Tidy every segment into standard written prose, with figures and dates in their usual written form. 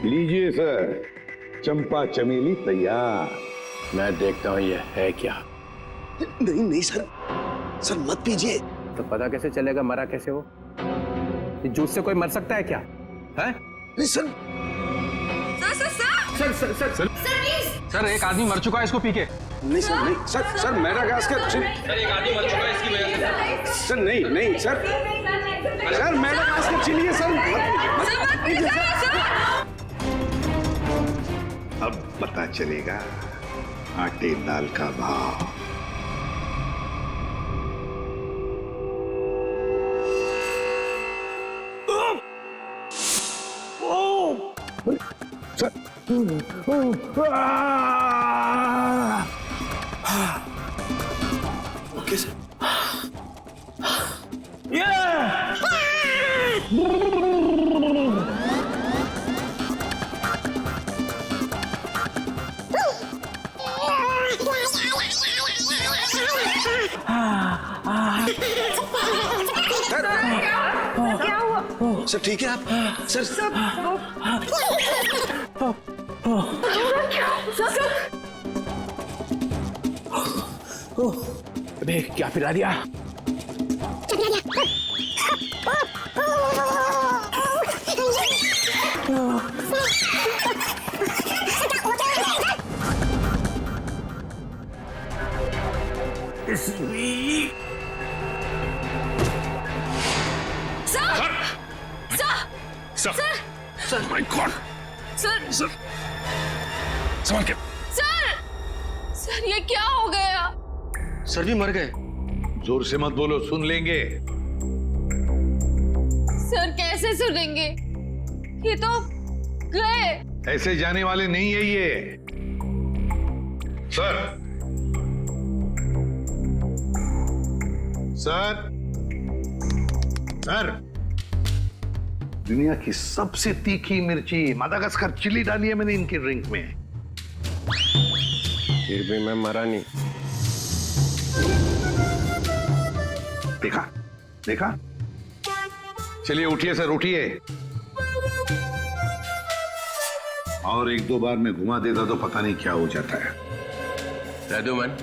लीजिए सर, चंपा चमेली तैयार। मैं देखता हूँ ये है क्या। नहीं नहीं सर, सर मत पीजिए। तो पता कैसे चलेगा मरा कैसे वो? जूस से कोई मर सकता है क्या? है? नहीं सर। Sir please. सर एक आदमी मर चुका है इसको पी के। नहीं सर, नहीं सर, सर मेडागास्कर। सर एक आदमी मर चुका है इसकी वजह से। सर नहीं नहीं सर, सर मेडागास्कर चिल्लिए सर। अब पता चलेगा आटे दाल का भाव। Okay sir. क्या हुआ? सर ठीक है आप? सर अबे क्या पिला दिया? Sir my God. सर संभाल के। सर ये क्या हो गया? सर भी मर गए। जोर से मत बोलो, सुन लेंगे। सर कैसे सुनेंगे? ये तो गए। ऐसे जाने वाले नहीं है ये। सर सर सर, दुनिया की सबसे तीखी मिर्ची मादागास्कर चिली डाली है मैंने इनके ड्रिंक में। फिर भी मैं मरा नहीं। देखा देखा। चलिए उठिए सर, उठिए। और एक दो बार मैं घुमा देता तो पता नहीं क्या हो जाता है। रघुमन,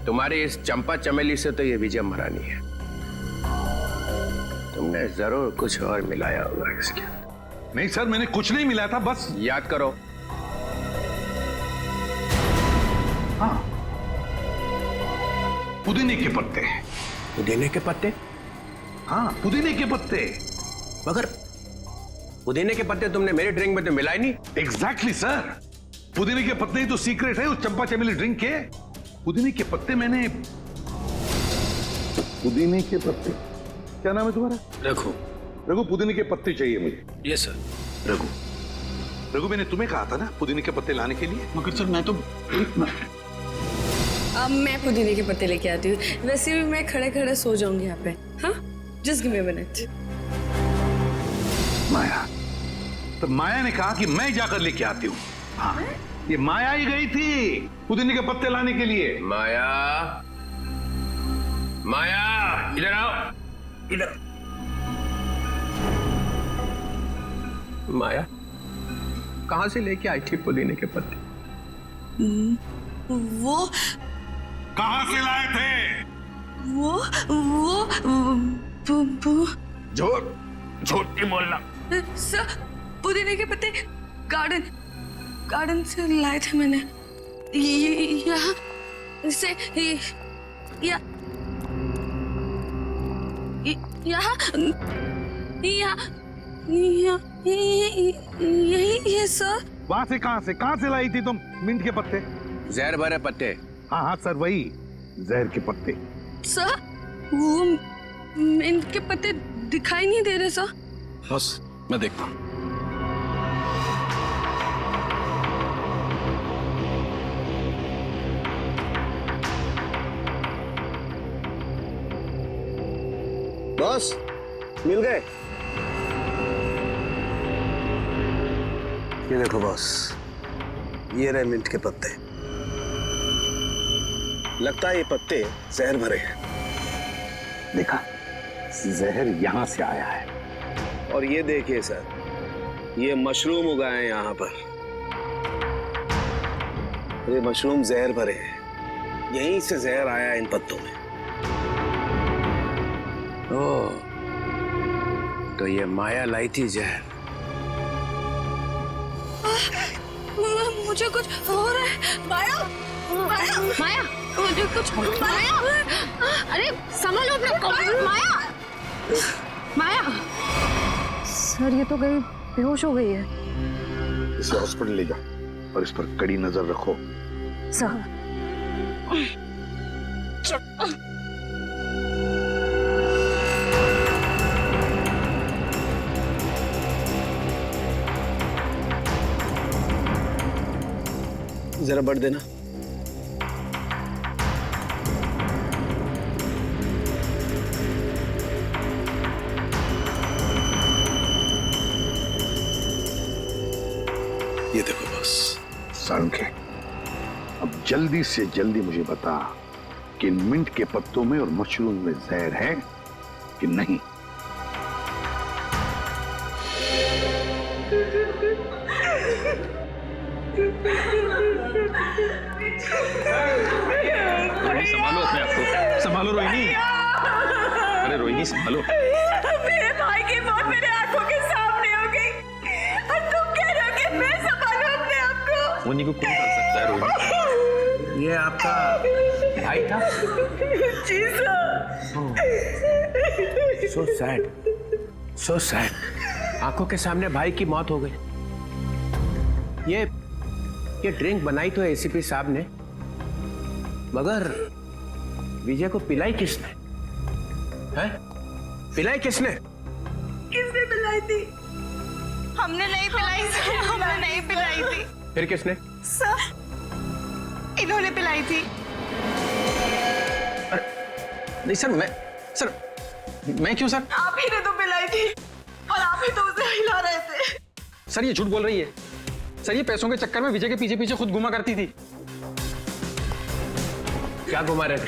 तुम्हारी इस चंपा चमेली से तो ये विजय मरा नहीं है। तुमने जरूर कुछ और मिलाया होगा इसके। नहीं सर, मैंने कुछ नहीं मिला था, बस याद करो। हाँ, पुदीने के पत्ते। पुदीने के पत्ते? हाँ, पुदीने के पत्ते। मगर पुदीने के पत्ते तुमने मेरे ड्रिंक में तो मिलाए नहीं। एग्जैक्टली सर, पुदीने के पत्ते ही तो सीक्रेट है उस चंपा चमेली ड्रिंक के। पुदीने के पत्ते मैंने, पुदीने के पत्ते, क्या नाम है तुम्हारा? रघु। रघु, पुदीने के पत्ते चाहिए मुझे। Yes sir. रघु, रघु मैंने तुम्हें कहा था ना पुदीने के पत्ते लाने के लिए। मगर सर मैं तो अब मैं पुदीने के पत्ते लेके आती हूँ। वैसे भी मैं खड़े खड़े सो जाऊंगी यहाँ पे। हाँ, just give me a minute. Maya, तो माया ने कहा कि मैं जाकर लेके आती हूँ। हाँ, ये माया ही गई थी पुदीने के पत्ते लाने के लिए। माया, माया इधर आओ, इधर। माया कहां से लेके आई थी पुदीने के पत्ते? वो कहां से लाए थे? वो झूठ नहीं बोलना। सर, पुदीने के पत्ते गार्डन से लाए थे मैंने। यहाँ से यही है सर। वहां से कहां से लाई थी तुम मिंट के पत्ते? जहर भरे पत्ते। हाँ हाँ सर, वही जहर के पत्ते। सर, वो मिंट के पत्ते दिखाई नहीं दे रहे सर। बस मैं देखता हूँ। बॉस, मिल गए? ये देखो बॉस, ये रहे मिंट के पत्ते। लगता है ये पत्ते जहर भरे हैं। देखा, जहर यहां से आया है। और ये देखिए सर, ये मशरूम उगाए हैं यहाँ पर। ये मशरूम जहर भरे हैं, यहीं से जहर आया इन पत्तों में। ओह, तो ये माया लाई थी जहर। मुझे कुछ हो रहा है। माया, माया, माया, मुझे कुछ माया, अरे संभालो अपना कॉम्प्यूटर। माया, माया, सर ये तो गई, बेहोश हो गई है। इसे हॉस्पिटल ले जाओ और इस पर कड़ी नजर रखो। सर जरा बढ़ देना। ये देखो बस। सालुंखे, अब जल्दी से जल्दी मुझे बता कि इन मिंट के पत्तों में और मशरूम में जहर है कि नहीं। संभालो अपने आप को, संभालो रोहिणी। अरे रोहिणी संभालो। मेरे भाई की मौत मेरे आंखों के सामने हो गई और तुम कह रहे हो कि मैं संभालूं अपने आप को। मुन्नी को कौन कर सकता है रोहिणी? ये आपका भाई था? जी sir. So sad, so sad. आंखों के सामने भाई की मौत हो गई। ये ड्रिंक बनाई तो एसीपी साहब ने, मगर विजय को पिलाई किसने? हैं? पिलाई किसने? किसने पिलाई थी? हमने नहीं पिलाई सर, हमने नहीं पिलाई थी। फिर किसने? सर, इन्होंने पिलाई थी। नहीं सर, मैं क्यों सर? आप ही ने तो पिलाई थी और आप ही तो उसे हिला रहे थे। सर ये झूठ बोल रही है। सर ये पैसों के चक्कर में विजय के पीछे पीछे खुद घुमा करती थी। क्या घुमा रहे थे?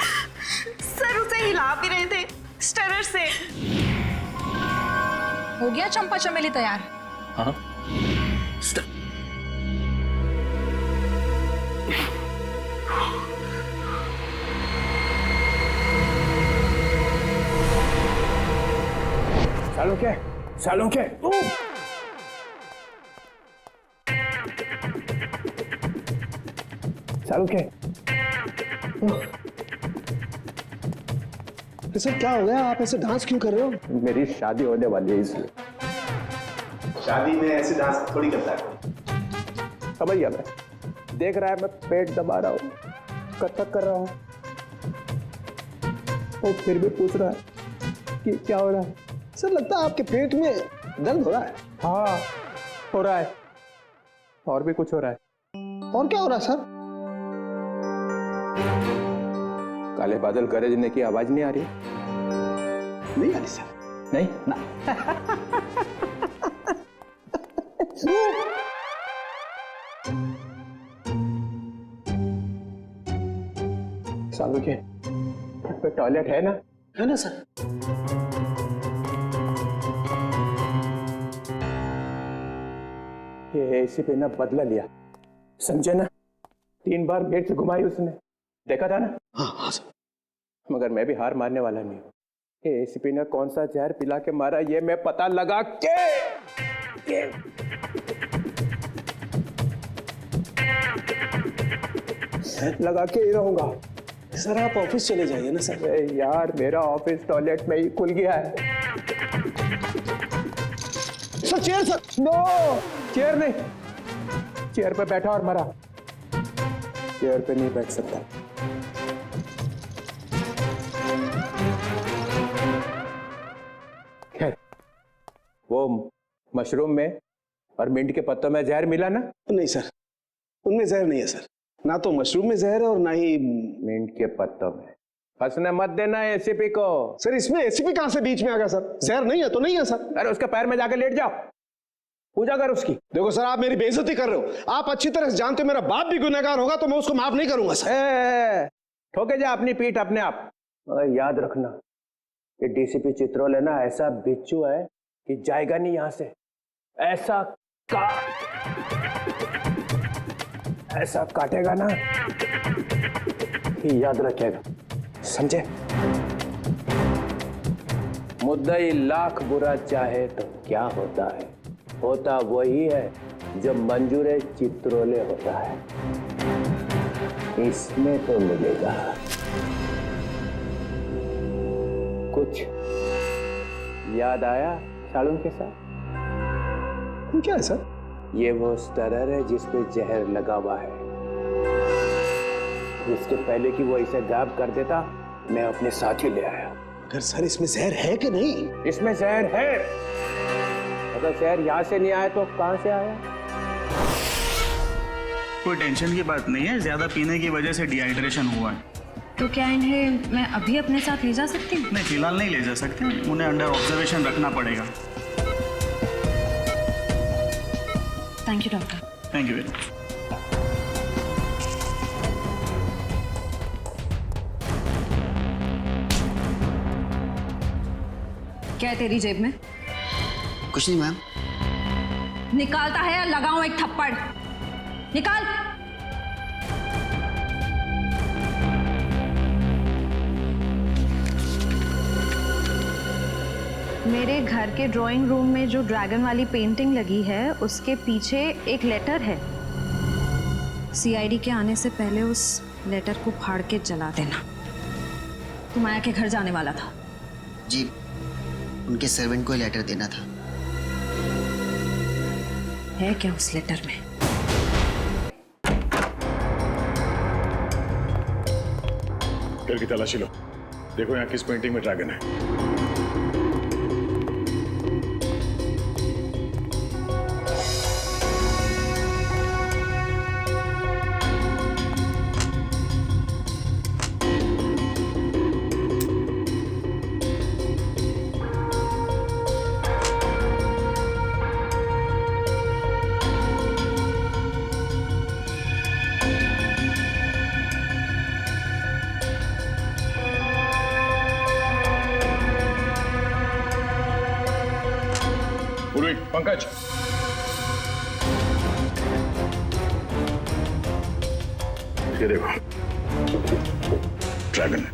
सर उसे हिला भी रहे थे स्टरर से। हो गया चंपा चमेली तैयार? हाँ। सालुंखे, सालुंखे। सर क्या हो गया? आप ऐसे डांस क्यों कर रहे हो? मेरी शादी होने वाली है इसलिए। शादी में ऐसे डांस थोड़ी करता है। समझ गया मैं। देख रहा है मैं पेट दबा रहा हूँ, कथक कर रहा हूँ, और फिर भी पूछ रहा है कि क्या हो रहा है। सर लगता है आपके पेट में दर्द हो रहा है। हाँ हो रहा है, और भी कुछ हो रहा है। और क्या हो रहा है सर? काले बादल गरजने की आवाज नहीं आ रही? नहीं आ रही सर। नहीं ना। सालू के पे टॉयलेट है ना? है ना सर। ये एसीपी ने बदला लिया, समझे ना? 3 बार गेट से घुमाई उसने, देखा था ना? हाँ सर। मगर मैं भी हार मानने वाला नहीं हूँ। ये एसीपी ने कौन सा जहर पिला के मारा ये मैं पता लगा के ही रहूंगा। सर आप ऑफिस चले जाइए ना सर। यार मेरा ऑफिस टॉयलेट में ही खुल गया है। Sir chair sir. No, chair नहीं, चेयर पे बैठा और मरा, चेयर पे नहीं बैठ सकता। खैर, वो मशरूम में और मिंट के पत्तों में जहर मिला ना? नहीं सर, उनमें जहर नहीं है सर। ना तो मशरूम में जहर है और ना ही मिंट के पत्तों में। फंसने मत देना एसीपी को। सर इसमें एसीपी कहां से बीच में आ गया सर? जहर नहीं है तो नहीं है सर। अरे उसके पैर में जाकर लेट जाओ, पूजा कर उसकी। देखो सर आप मेरी बेइज्जती कर रहे हो। आप अच्छी तरह से जानते हो मेरा बाप भी गुनहगार होगा तो मैं उसको माफ नहीं करूंगा सर। ठोके जा अपनी पीठ अपने आप। मगर याद रखना ये डीसीपी चित्रोल है ना, ऐसा बिच्छू है कि जाएगा नहीं यहां से। ऐसा ऐसा काटेगा ना कि याद रखेगा, समझे? मुद्दई लाख बुरा चाहे तो क्या होता है, होता वही है जो मंजूरे चित्रोले होता है। इसमें तो मिलेगा कुछ। याद आया साड़ू के साथ? क्या है सर? ये वो स्टरर है जिसपे जहर लगा हुआ है। इसके पहले कि वो इसे गायब कर देता, मैं अपने साथ ही ले आया। अगर सर इसमें जहर है कि नहीं? इसमें जहर है। अगर जहर यहाँ से नहीं आया तो कहाँ से आया? कोई टेंशन की बात नहीं है, ज्यादा पीने की वजह से डिहाइड्रेशन हुआ है। तो क्या इन्हें मैं अभी अपने साथ ले जा सकती हूँ? नहीं, फिलहाल नहीं ले जा सकते, उन्हें अंडर ऑब्जर्वेशन रखना पड़ेगा। Thank you doctor. Thank you very much. क्या है तेरी जेब में? कुछ नहीं मैम। निकालता है या लगाऊं एक थप्पड़? निकाल। मेरे घर के ड्राइंग रूम में जो ड्रैगन वाली पेंटिंग लगी है उसके पीछे एक लेटर है। सीआईडी के आने से पहले उस लेटर को फाड़ के जला देना। तू माया के घर जाने वाला था? जी, उनके सर्वेंट को लेटर देना था। है क्या उस लेटर में? घर की तलाशी लो, देखो यहाँ किस पेंटिंग में ड्रैगन है। पंकज, ये देखो ड्रैगन।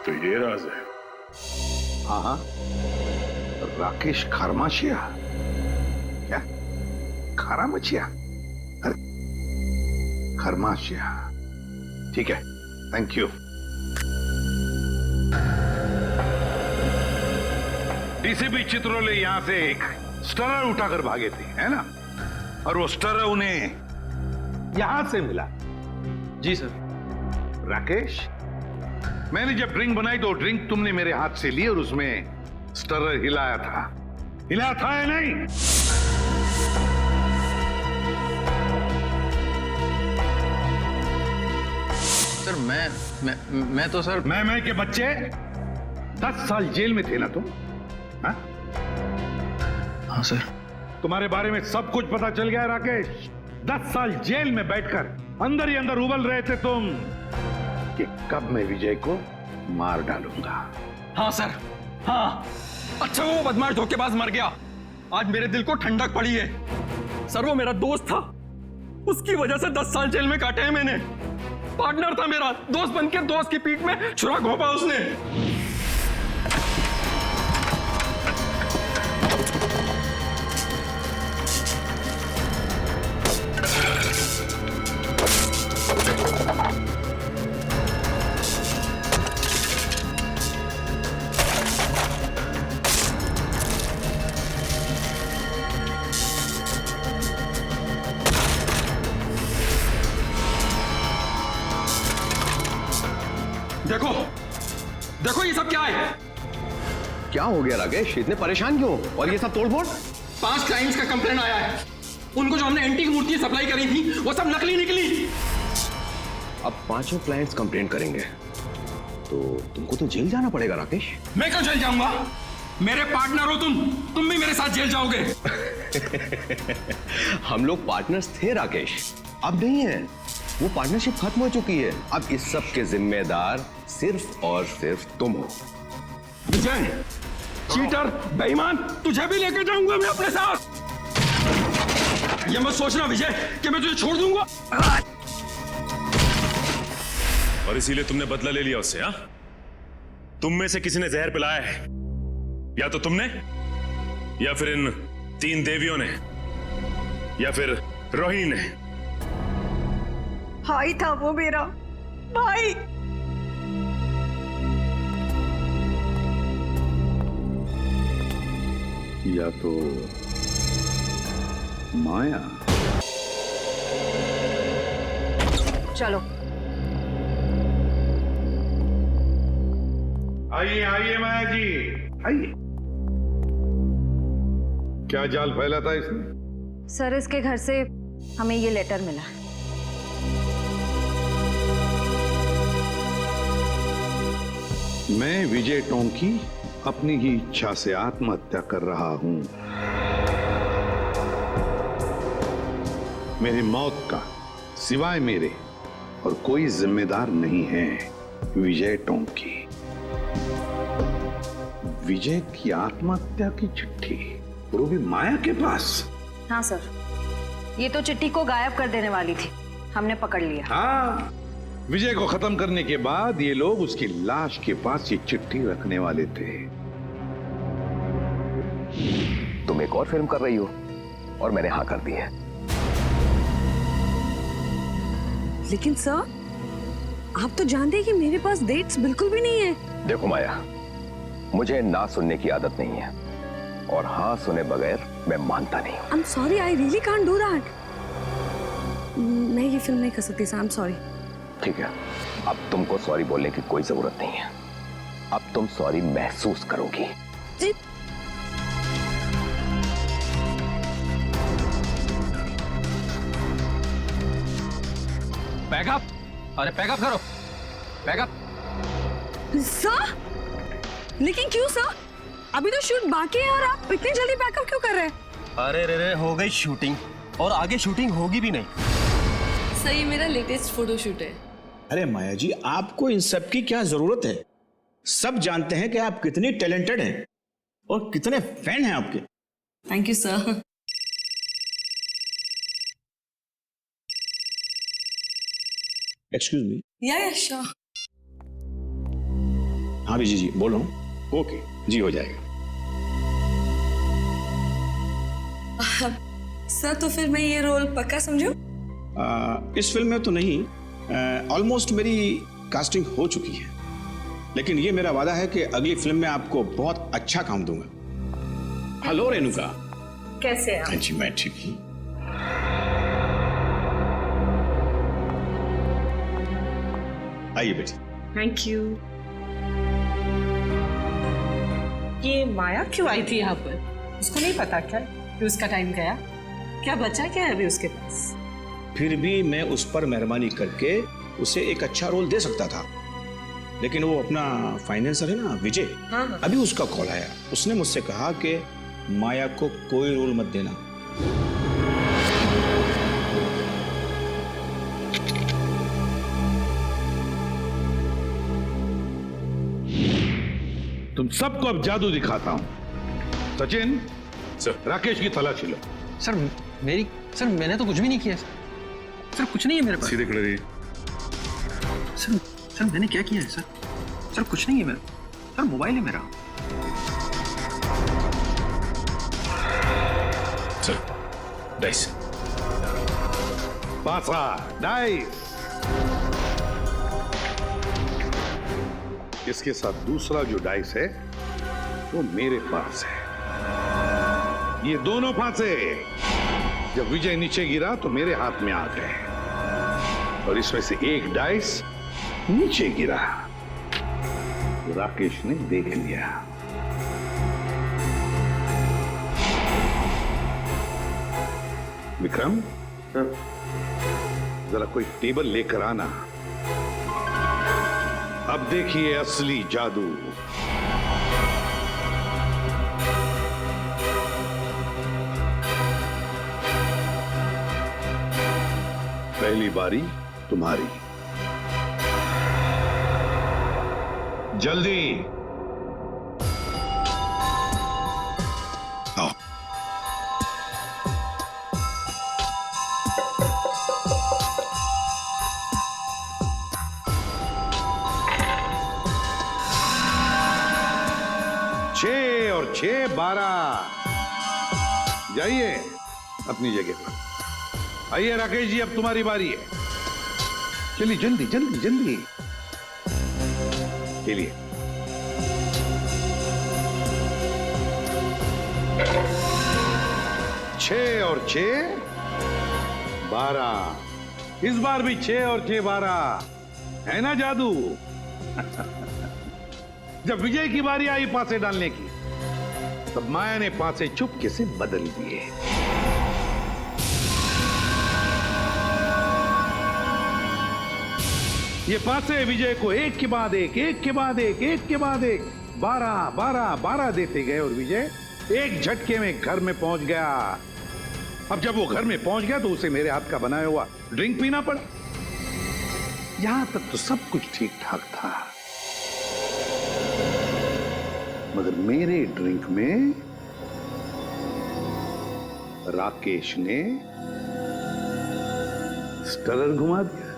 तो ये राज है। हाँ हाँ, राकेश खरमाशिया। क्या खरामचिया? अरे खरमाशिया, ठीक है, थैंक यू। डीसीपी चित्रोले यहां से एक स्टरर उठाकर भागे थे, है ना? और वो स्टरर उन्हें यहां से मिला। जी सर। राकेश, मैंने जब ड्रिंक बनाई तो ड्रिंक तुमने मेरे हाथ से ली और उसमें स्टरर हिलाया था या नहीं? सर मैं तो सर मैं के बच्चे 10 साल जेल में थे ना तुम? हाँ? हाँ सर। तुम्हारे बारे में सब कुछ पता चल गया है राकेश। 10 साल जेल में बैठकर अंदर ही अंदर उबल रहे थे तुम कि कब मैं विजय को मार डालूंगा। हाँ सर, हाँ। अच्छा वो बदमाश धोखेबाज मर गया, आज मेरे दिल को ठंडक पड़ी है। सर वो मेरा दोस्त था, उसकी वजह से 10 साल जेल में काटे हैं मैंने। पार्टनर था मेरा, दोस्त बनके दोस्त की पीठ में छुरा घोंपा उसने। क्या हो गया राकेश, इतने परेशान क्यों? और ये सब तोड़फोड़? 5 क्लाइंट्स का कंप्लेन आया है। उनको जो हमने एंटीक मूर्ति सप्लाई करी थी वो सब नकली निकली। अब 5 क्लाइंट्स कंप्लेन करेंगे तो तुमको तो जेल जाना पड़ेगा राकेश। मैं क्यों जेल जाऊंगा? मेरे पार्टनर हो तुम भी मेरे साथ जेल जाओगे। हम लोग पार्टनर्स थे राकेश, अब नहीं है। वो पार्टनरशिप खत्म हो चुकी है। अब इस सब के जिम्मेदार सिर्फ और सिर्फ तुम हो। विजय, चीटर, बेईमान, तुझे भी लेकर जाऊंगा मैं अपने साथ। ये मत सोचना विजय कि मैं तुझे छोड़ दूंगा। और इसीलिए तुमने बदला ले लिया उससे? हाँ, तुम में से किसी ने जहर पिलाया है, या तो तुमने, या फिर इन 3 देवियों ने, या फिर रोहिणी ने। भाई था वो मेरा भाई। या तो माया। चलो आइए आइए माया जी, आइए। क्या जाल फैला था इसने? सर, इसके घर से हमें ये लेटर मिला। मैं विजय टोंकी अपनी ही इच्छा से आत्महत्या कर रहा हूं। मेरी मौत का सिवाय मेरे और कोई जिम्मेदार नहीं है। विजय टोंकी। विजय की आत्महत्या की चिट्ठी, वो भी माया के पास। हाँ सर, ये तो चिट्ठी को गायब कर देने वाली थी, हमने पकड़ लिया। हाँ, विजय को खत्म करने के बाद ये लोग उसकी लाश के पास ये चिट्ठी रखने वाले थे। तुम एक और फिल्म कर रही हो और मैंने हाँ कर दी है। लेकिन सर, आप तो जानते हैं कि मेरे पास डेट्स बिल्कुल भी नहीं है। देखो माया, मुझे ना सुनने की आदत नहीं है और हाँ सुने बगैर मैं मानता नहीं। I'm sorry, I really can't do that. मैं ये फिल्म नहीं कर सकती सर, I'm sorry. ठीक है, अब तुमको सॉरी बोलने की कोई जरूरत नहीं है। अब तुम सॉरी महसूस करोगी। जी। पैकअप, अरे पैकअप करो, पैकअप। सर, लेकिन क्यों सर? अभी तो शूट बाकी है और आप इतनी जल्दी पैकअप क्यों कर रहे हैं? अरे रे हो गई शूटिंग और आगे शूटिंग होगी भी नहीं। सर, ये मेरा लेटेस्ट फोटोशूट है। अरे माया जी, आपको इन सब की क्या जरूरत है? सब जानते हैं कि आप कितनी टैलेंटेड हैं और कितने फैन हैं आपके। Thank you sir. Excuse me. या श्योर। हाँ विजय जी, बोल रहा हूँ। ओके जी, हो जाएगा। सर, तो फिर मैं ये रोल पक्का समझूं? इस फिल्म में तो नहीं, ऑलमोस्ट मेरी कास्टिंग हो चुकी है, लेकिन ये मेरा वादा है कि अगली फिल्म में आपको बहुत अच्छा काम दूंगा। हेलो रेणुका, कैसे आप? हाँ जी, मैं ठीक हूँ। आइए बेटी। Thank you. ये माया क्यों आई थी यहाँ पर? उसको नहीं पता क्या कि उसका टाइम गया? क्या बचा क्या है अभी उसके पास? फिर भी मैं उस पर मेहरबानी करके उसे एक अच्छा रोल दे सकता था, लेकिन वो अपना फाइनेंसर है ना विजय, हाँ। अभी उसका कॉल आया। उसने मुझसे कहा कि माया को कोई रोल मत देना। तुम सबको अब जादू दिखाता हूं। सचिन, सर, राकेश की तलाशी लो। सर मैंने तो कुछ भी नहीं किया सर, कुछ नहीं है मेरे पास। सीधे खड़े रहिए। सर मैंने क्या किया है सर कुछ नहीं है मेरा। सर मोबाइल है मेरा। Sir, dice. पासा, डाइस। इसके साथ दूसरा जो डाइस है वो मेरे पास है। ये दोनों फांसे जब विजय नीचे गिरा तो मेरे हाथ में आ गए और इसमें से एक डाइस नीचे गिरा तो राकेश ने देख लिया। विक्रम, जरा कोई टेबल लेकर आना। अब देखिए असली जादू। पहली बारी तुम्हारी। जल्दी आओ। छह और 6 12। जाइए अपनी जगह पर। आइए राकेश जी, अब तुम्हारी बारी है। चलिए जल्दी जल्दी जल्दी। चलिए। छह और 6 12। इस बार भी 6 और 6 12 है ना जादू? जब विजय की बारी आई पासे डालने की, तब माया ने पासे चुपके से बदल दिए। ये पासे विजय को एक के बाद एक, एक के बाद एक, एक के बाद एक 12 12 12 देते गए और विजय एक झटके में घर में पहुंच गया। अब जब वो घर में पहुंच गया तो उसे मेरे हाथ का बनाया हुआ ड्रिंक पीना पड़ा। यहां तक तो सब कुछ ठीक ठाक था, मगर मेरे ड्रिंक में राकेश ने स्टरर घुमा दिया।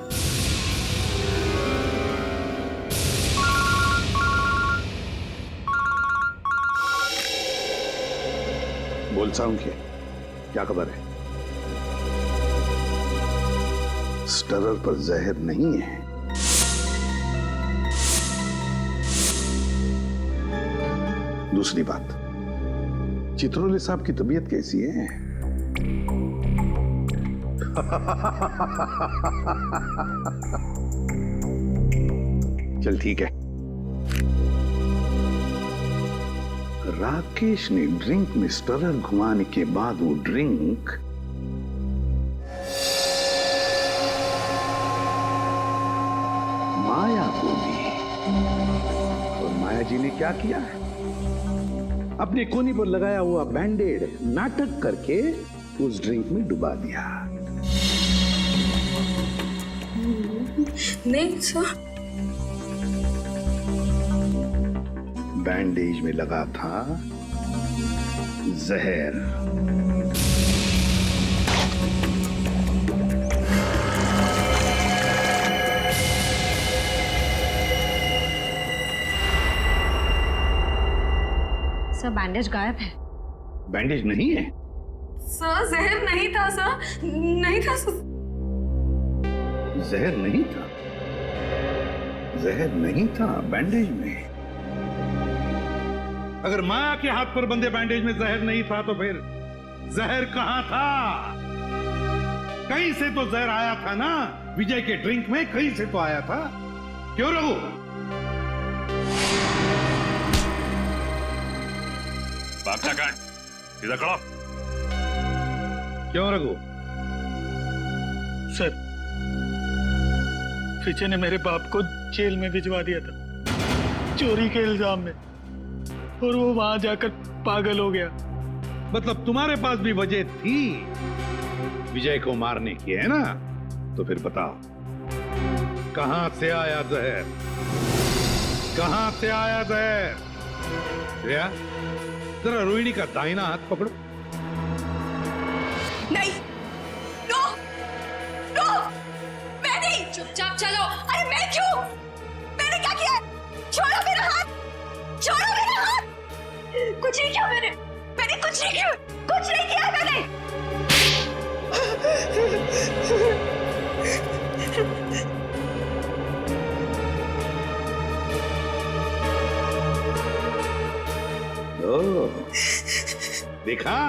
बोल साउंड क्या खबर है? स्टरर पर जहर नहीं है। दूसरी बात, चित्रोले साहब की तबीयत कैसी है? चल ठीक है। राकेश ने ड्रिंक में स्टरर घुमाने के बाद वो ड्रिंक माया को दी। और माया जी ने क्या किया? अपने कोनी पर लगाया हुआ बैंडेड नाटक करके उस ड्रिंक में डुबा दिया। नहीं सर, बैंडेज में लगा था जहर। सर बैंडेज गायब है। बैंडेज नहीं है? सर जहर नहीं था सर, नहीं था सर। जहर नहीं था? जहर नहीं था बैंडेज में? अगर माया के हाथ पर बंधे बैंडेज में जहर नहीं था तो फिर जहर कहां था? कहीं से तो जहर आया था ना, विजय के ड्रिंक में कहीं से तो आया था। क्यों रघु? भागना कहां? सीधा खड़ा। क्यों रघु? सर, विजय ने मेरे बाप को जेल में भिजवा दिया था चोरी के इल्जाम में, और वो वहां जाकर पागल हो गया। मतलब तुम्हारे पास भी वजह थी विजय को मारने की, है ना? तो फिर बताओ, कहां से आया जहर? कहां से आया जहर? श्रेया, जरा रोहिणी का दाहिना हाथ पकड़ो। नहीं, नो, नो, मैं नहीं। चुपचाप चलो। अरे मैं क्यों? मैंने क्या किया? छोड़ो मेरा हाथ, छोड़ो मेरा हाथ। कुछ नहीं किया मैंने कुछ नहीं किया, कुछ नहीं किया मैंने। देखा,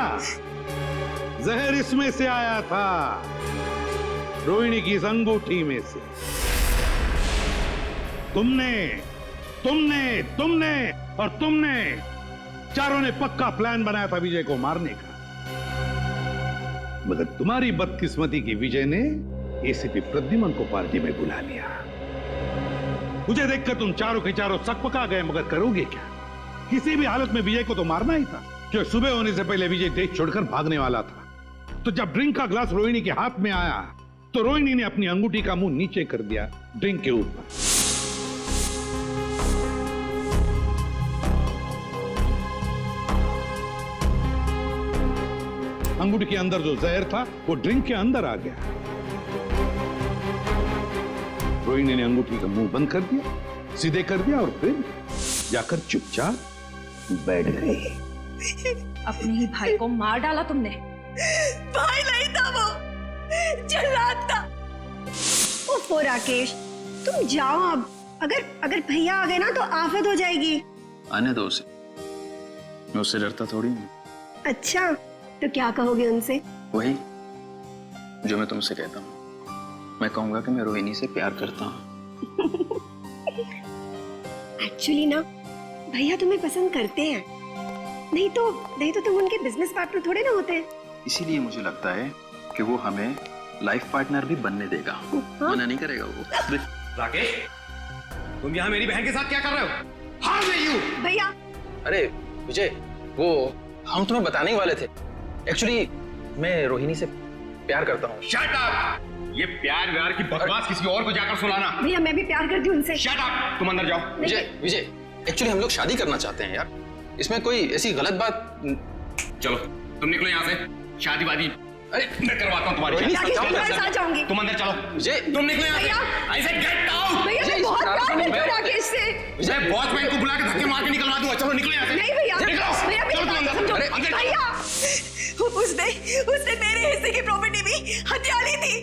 जहर इसमें से आया था, रोहिणी की इस अंगूठी में से। तुमने और तुमने चारों ने पक्का प्लान बनाया था विजय को मारने का। मगर तुम्हारी बदकिस्मती की विजय ने एसीपी प्रद्युमन को पार्टी में बुला लिया। मुझे देखकर तुम चारों के चारों सकपका गए, मगर करोगे क्या? किसी भी हालत में विजय को तो मारना ही था, क्योंकि सुबह होने से पहले विजय देश छोड़कर भागने वाला था। तो जब ड्रिंक का ग्लास रोहिणी के हाथ में आया तो रोहिणी ने अपनी अंगूठी का मुंह नीचे कर दिया ड्रिंक के ऊपर। अंगूठी के अंदर जो जहर था वो ड्रिंक के अंदर आ गया। रोहिणी ने अंगूठी का मुंह बंद कर दिया, सीधे कर दिया और फिर जाकर चुपचाप बैठ गई। अपने ही भाई को मार डाला तुमने। भाई नहीं था वो, जल्लाद था। ओफो राकेश, तुम जाओ अब। अगर भैया आ गए ना तो आफत हो जाएगी। आने दो उसे, मैं उससे डरता थोड़ी हूँ। अच्छा, तो क्या कहोगे उनसे? वही जो मैं तुमसे कहता हूँ। मैं कहूंगा कि मैं रोहिणी से प्यार करता हूँ। एक्चुअली ना भैया तुम्हें पसंद करते हैं, नहीं तो तुम उनके बिजनेस पार्टनर थोड़े ना होते हैं। इसीलिए मुझे लगता है कि वो हमें लाइफ पार्टनर भी बनने देगा। मना नहीं करेगा वो। राकेश, तुम यहाँ मेरी बहन के साथ क्या कर रहे हो? How dare you? भैया, अरे विजय, वो हम तुम्हें बताने ही वाले थे। एक्चुअली मैं रोहिणी से प्यार करता हूँ। Shut up! ये प्यार व्यार की बकवास किसी और को जाकर सुनाना। भैया मैं भी प्यार करती हूँ उनसे। Shut up! तुम अंदर जाओ। विजय, एक्चुअली हम लोग शादी करना चाहते हैं यार, इसमें कोई ऐसी गलत बात। चलो तुम निकलो यहाँ से। शादी वादी अरे मैं करवाता हूँ तुम्हारी शादी। राकेश, तुम्हारे साथ जाऊंगी। तुम अंदर चलो। विजय, तुम निकलो यहाँ से। I said get out! भैया मैं बहुत प्यार करती हूँ राकेश से। विजय, वॉचमैन को बुला के धक्के मार के निकलवा दूंगा। चलो निकलो यहाँ से। नहीं भैया, निकलो। भैया चलो तुम अंदर। समझो। अरे अंदर। भैया, उसने मेरे हिस्से की प्रॉपर्टी भी हत्या ली थी।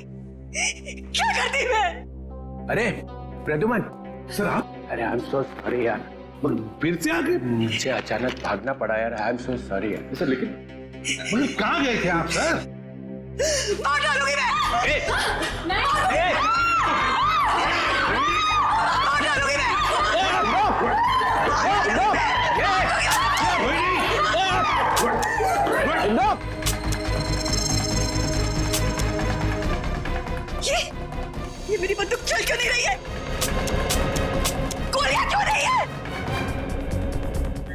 क्या करती मैं? अरे प्रद्युमन सर, आप? अरे आई एम सो सॉरी यार, फिर से आ गए? नीचे अचानक भागना पड़ा यार। आई एम सो सॉरी यार। सर लेकिन कहाँ गए थे आप सर? मार डालूंगी मैं। मार डालूंगी ये मेरी बंदूक चल क्यों नहीं रही है? गोलियां क्यों नहीं है?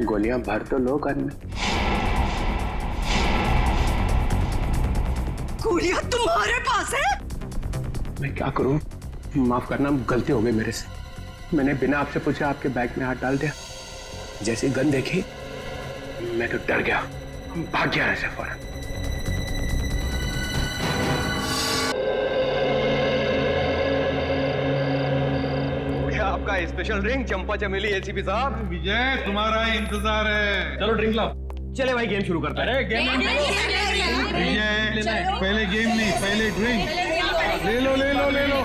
गोलियां भर तो लो गन में। गोलियां तुम्हारे पास है? मैं क्या करूं? माफ करना, गलती हो गई मेरे से। मैंने बिना आपसे पूछे आपके बैग में हाथ डाल दिया। जैसे गन देखी मैं तो डर गया, भाग गया ऐसे फौरन। आपका स्पेशल ड्रिंक चंपा चमेली एसीपी साहब। विजय, तुम्हारा इंतजार है। चलो ड्रिंक लाओ। चले भाई गेम शुरू करते हैं। अरे गेम विजय, पहले गेम नहीं, पहले ड्रिंक। ले लो ले लो ले लो।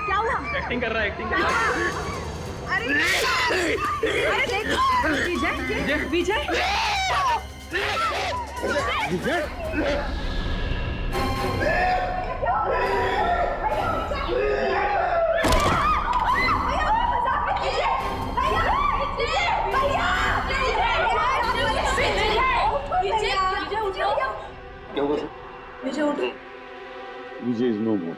क्या हुआ? एक्टिंग कर रहा है, एक्टिंग कर रहा है। अरे देखो विजय, विजय विजय इज नो मोर।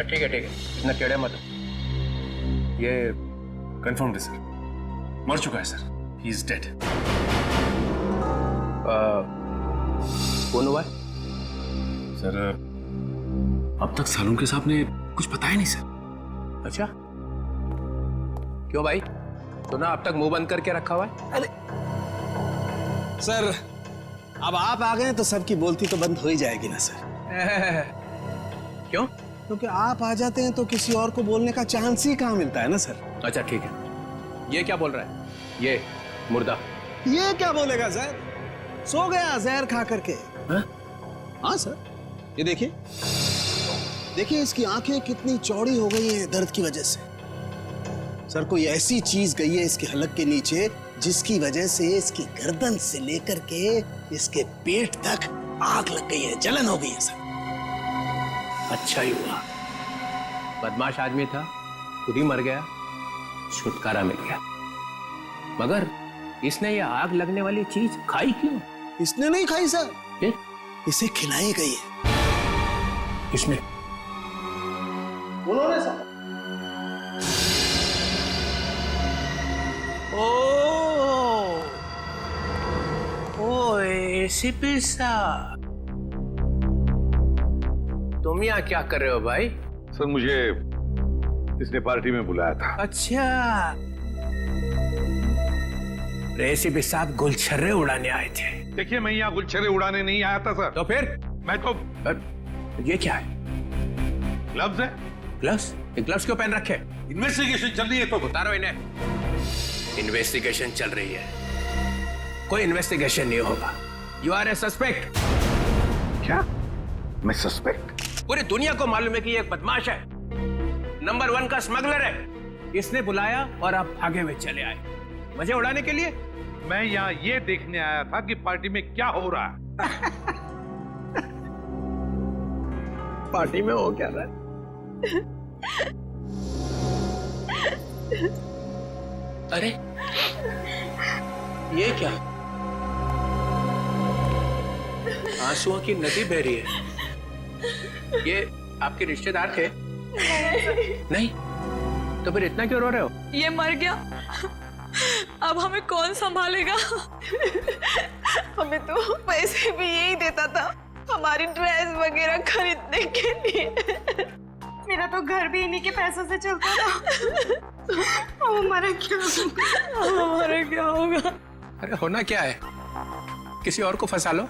ठीक है इतना टेढ़े मत। ये कंफर्म है सर, मर चुका है सर। He is dead. कौन हुआ? सर अब तक सालून के साहब ने कुछ बताया नहीं सर। अच्छा, क्यों भाई? तो ना अब तक मुंह बंद करके रखा हुआ है। सर अब आप आ गए तो सबकी बोलती तो बंद हो ही जाएगी ना सर। क्यों? क्योंकि आप आ जाते हैं तो किसी और को बोलने का चांस ही कहाँ मिलता है ना सर। अच्छा ठीक है, ये क्या बोल रहा है? ये मुर्दा ये क्या बोलेगा सर? सो गया जहर खा करके। हाँ सर, ये देखिए देखिए इसकी आंखें कितनी चौड़ी हो गई हैं दर्द की वजह से। सर कोई ऐसी चीज गई है इसके हलक के नीचे जिसकी वजह से इसकी गर्दन से लेकर के इसके पेट तक आग लग गई है, जलन हो गई है सर। अच्छा ही हुआ, बदमाश आदमी था, खुद ही मर गया, छुटकारा मिल गया। मगर इसने ये आग लगने वाली चीज खाई क्यों? इसने नहीं खाई सर, फिर? इसे खिलाई गई है। किसने? उन्होंने सर। ओ एसीपी साहब, तुम यहाँ क्या कर रहे हो भाई? सर मुझे इसने पार्टी में बुलाया था। अच्छा, एसीपी साहब गुलछर्रे उड़ाने आए थे। देखिए मैं यहाँ गुलछर्रे उड़ाने नहीं आया था सर। तो फिर? मैं तो ये क्या है? ग्लव्स है। ग्लव्स? ये ग्लव्स क्यों पहन रखे? इन्वेस्टिगेशन चल रही है तो उतारो इन्हें। इन्वेस्टिगेशन चल रही है, कोई इन्वेस्टिगेशन नहीं होगा। You are a suspect. क्या? मैं सस्पेक्ट? पूरी दुनिया को मालूम है कि ये एक बदमाश है, नंबर 1 का स्मगलर है। इसने बुलाया और आप भागे हुए चले आए मजे उड़ाने के लिए। मैं यहाँ ये देखने आया था कि पार्टी में क्या हो रहा है। पार्टी में हो क्या रहा है? अरे ये क्या? आंसुओं की नदी बह रही है। ये आपके रिश्तेदार थे? नहीं, तो फिर इतना क्यों रो रहे हो? ये मर गया, अब हमें कौन संभालेगा? हमें तो पैसे भी यही देता था हमारी ड्रेस वगैरह खरीदने के लिए। मेरा तो घर भी इन्हीं के पैसों से चलता था। हमारा क्या होगा? अरे होना क्या है, किसी और को फंसा लो,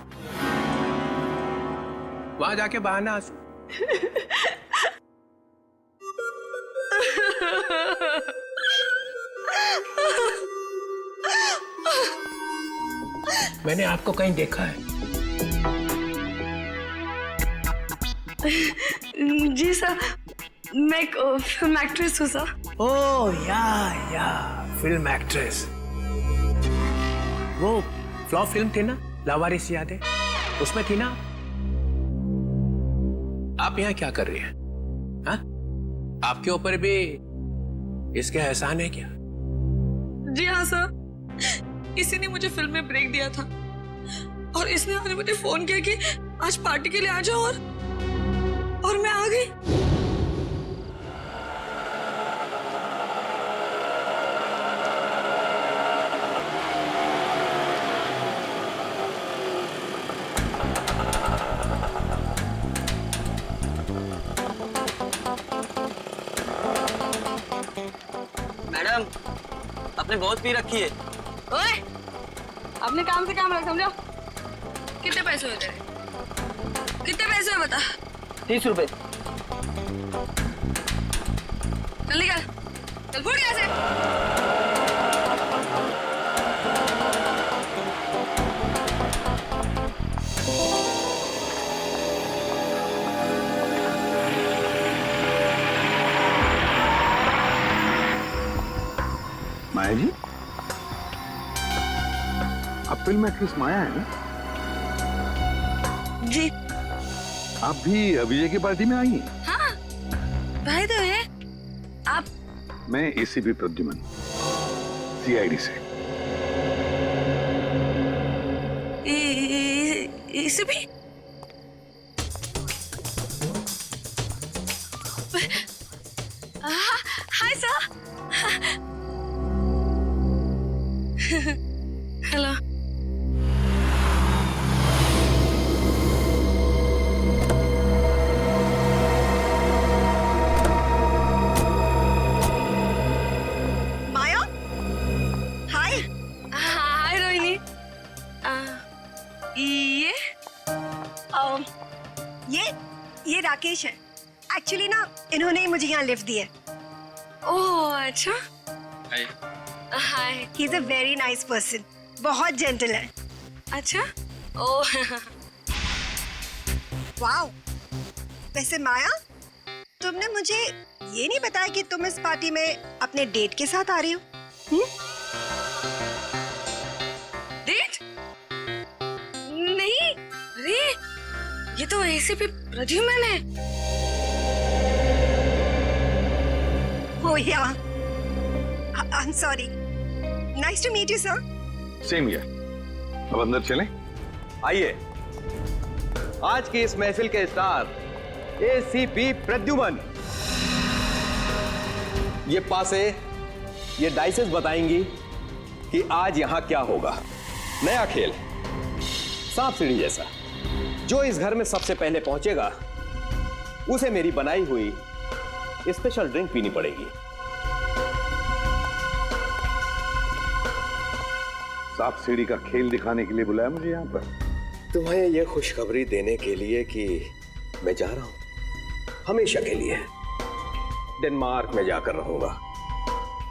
वहां जाके बहाना आंसू। मैंने आपको कहीं देखा है? जी सर, मैं एक फिल्म एक्ट्रेस हूँ सर। ओह या फिल्म एक्ट्रेस। वो फ्लॉप फिल्म थी ना, लावारिस याद है? उसमें थी ना? आप यहाँ क्या कर रही हैं? हाँ? आपके ऊपर भी इसके एहसान है क्या? जी हाँ सर, इसी ने मुझे फिल्म में ब्रेक दिया था और इसने आज मुझे फोन किया कि आज पार्टी के लिए आ जाओ और मैं आ गई। मैडम, आपने बहुत पी रखी है। ओए, अपने काम से काम रख, समझो। कितने पैसे हुए तेरे? कितने पैसे हुए बता? 30 रुपए। चल निकल, चल फुट यहाँ से। माया जी, आप फिल्म एक्ट्रेस माया है ना? जी। आप भी अभिजय की पार्टी में आई हैं? हाँ, भाई तो है आप? मैं एसीपी प्रद्युमन, सीआईडी से। एसीपी? Hi sir. हेलो। माया, हाय। हाय रोहिणी। ये ये राकेश है, एक्चुअली ना इन्होंने ही मुझे यहाँ लिफ्ट दी है। ओह अच्छा। Hi. He is a very nice person, बहुत जेंटल है। अच्छा। Oh wow. वैसे माया, तुमने मुझे ये नहीं बताया कि तुम इस पार्टी में अपने डेट के साथ आ रही हो? डेट? नहीं, अरे ये तो एसीपी प्रद्युमन है। Oh yeah. I'm sorry. Nice to meet you, sir. Same here. अब अंदर चलें? आइए, आज की इस महफिल के स्टार एसीपी प्रद्युमन। ये पासे, ये डाइसेस बताएंगी कि आज यहां क्या होगा। नया खेल, सांप सीढ़ी जैसा। जो इस घर में सबसे पहले पहुंचेगा उसे मेरी बनाई हुई स्पेशल ड्रिंक पीनी पड़ेगी। सांप सीढ़ी का खेल दिखाने के लिए बुलाया मुझे यहाँ पर? तुम्हें यह खुशखबरी देने के लिए कि मैं जा रहा हूं हमेशा के लिए। डेनमार्क में जाकर रहूंगा।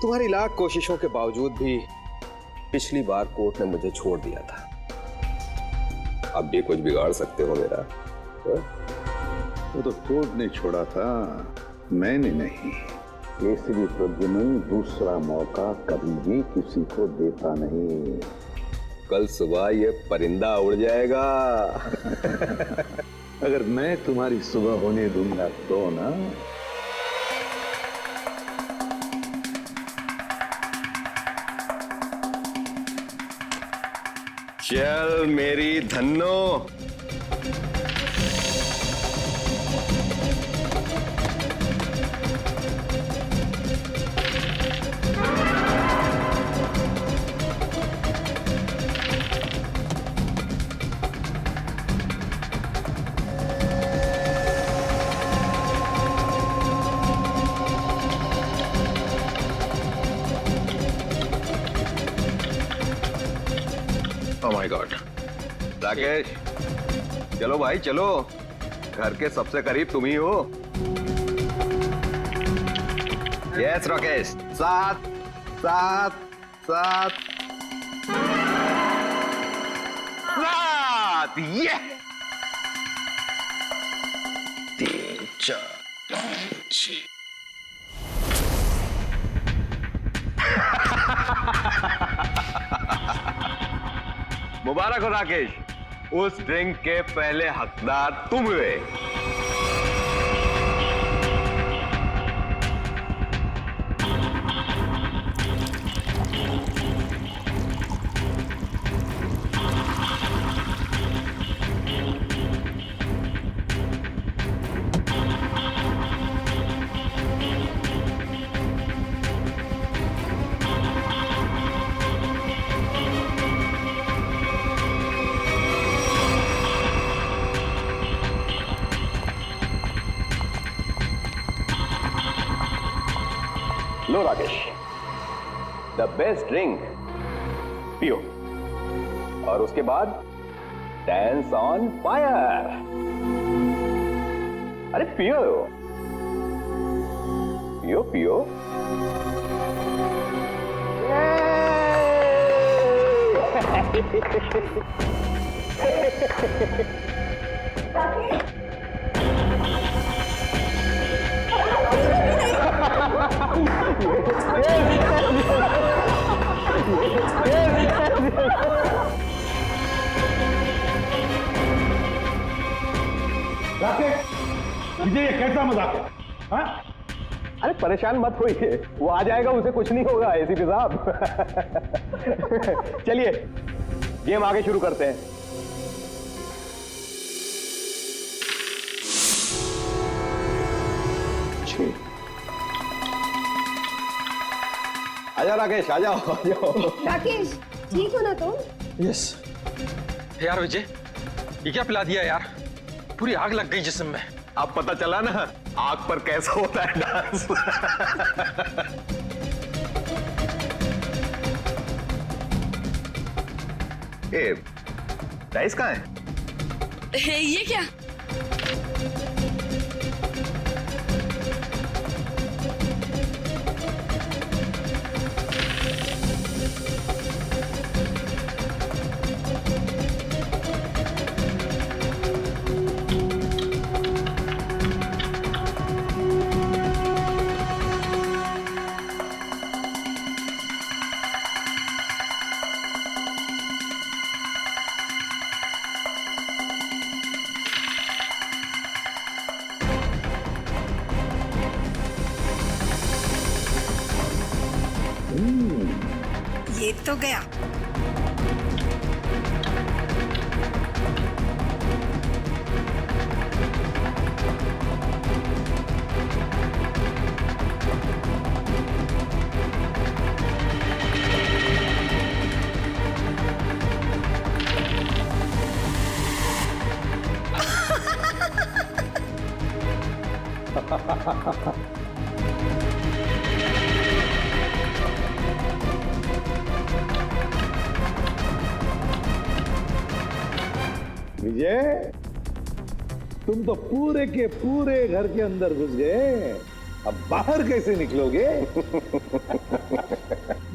तुम्हारी लाख कोशिशों के बावजूद भी पिछली बार कोर्ट ने मुझे छोड़ दिया था। अब भी कुछ बिगाड़ सकते हो मेरा? वो तो कोर्ट ने छोड़ा था, मैंने नहीं। एसीपी प्रद्युमन दूसरा मौका कभी भी किसी को देता नहीं। कल सुबह ये परिंदा उड़ जाएगा। अगर मैं तुम्हारी सुबह होने दूंगा तो ना। चल मेरी Dhanno. Oh my God. Rakesh, चलो भाई चलो, घर के सबसे करीब तुम ही हो। यस राकेश, सात सात सात सात। ये 3 4 5 6। मुबारक हो राकेश, उस ड्रिंक के पहले हकदार तुम हुए। लो राकेश, द बेस्ट ड्रिंक पियो और उसके बाद डांस ऑन फायर। अरे पियो पियो पियो। मुझे ये कैसा मजाक है? हाँ? अरे परेशान मत होइए, वो आ जाएगा, उसे कुछ नहीं होगा एसीपी साहब। चलिए गेम आगे शुरू करते हैं। आजा राकेश, आ जाओ आ जाओ। राकेश, ठीक हो ना तुम? यस। यार विजय, ये क्या पिला दिया यार? पूरी आग लग गई जिस्म में। अब पता चला ना आग पर कैसा होता है डांस। ए, डाइस कहाँ है? ये क्या? एक तो गया। विजय, तुम तो पूरे के पूरे घर के अंदर घुस गए, अब बाहर कैसे निकलोगे?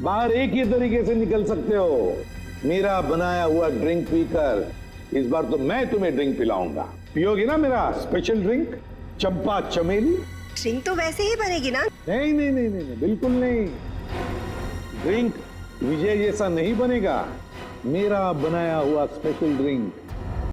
बाहर एक ही तरीके से निकल सकते हो, मेरा बनाया हुआ ड्रिंक पीकर। इस बार तो मैं तुम्हें ड्रिंक पिलाऊंगा, पियोगी ना मेरा स्पेशल ड्रिंक चंपा चमेली? ड्रिंक तो वैसे ही बनेगी ना? नहीं नहीं नहीं नहीं, बिल्कुल नहीं। ड्रिंक विजय जैसा नहीं बनेगा, मेरा बनाया हुआ स्पेशल ड्रिंक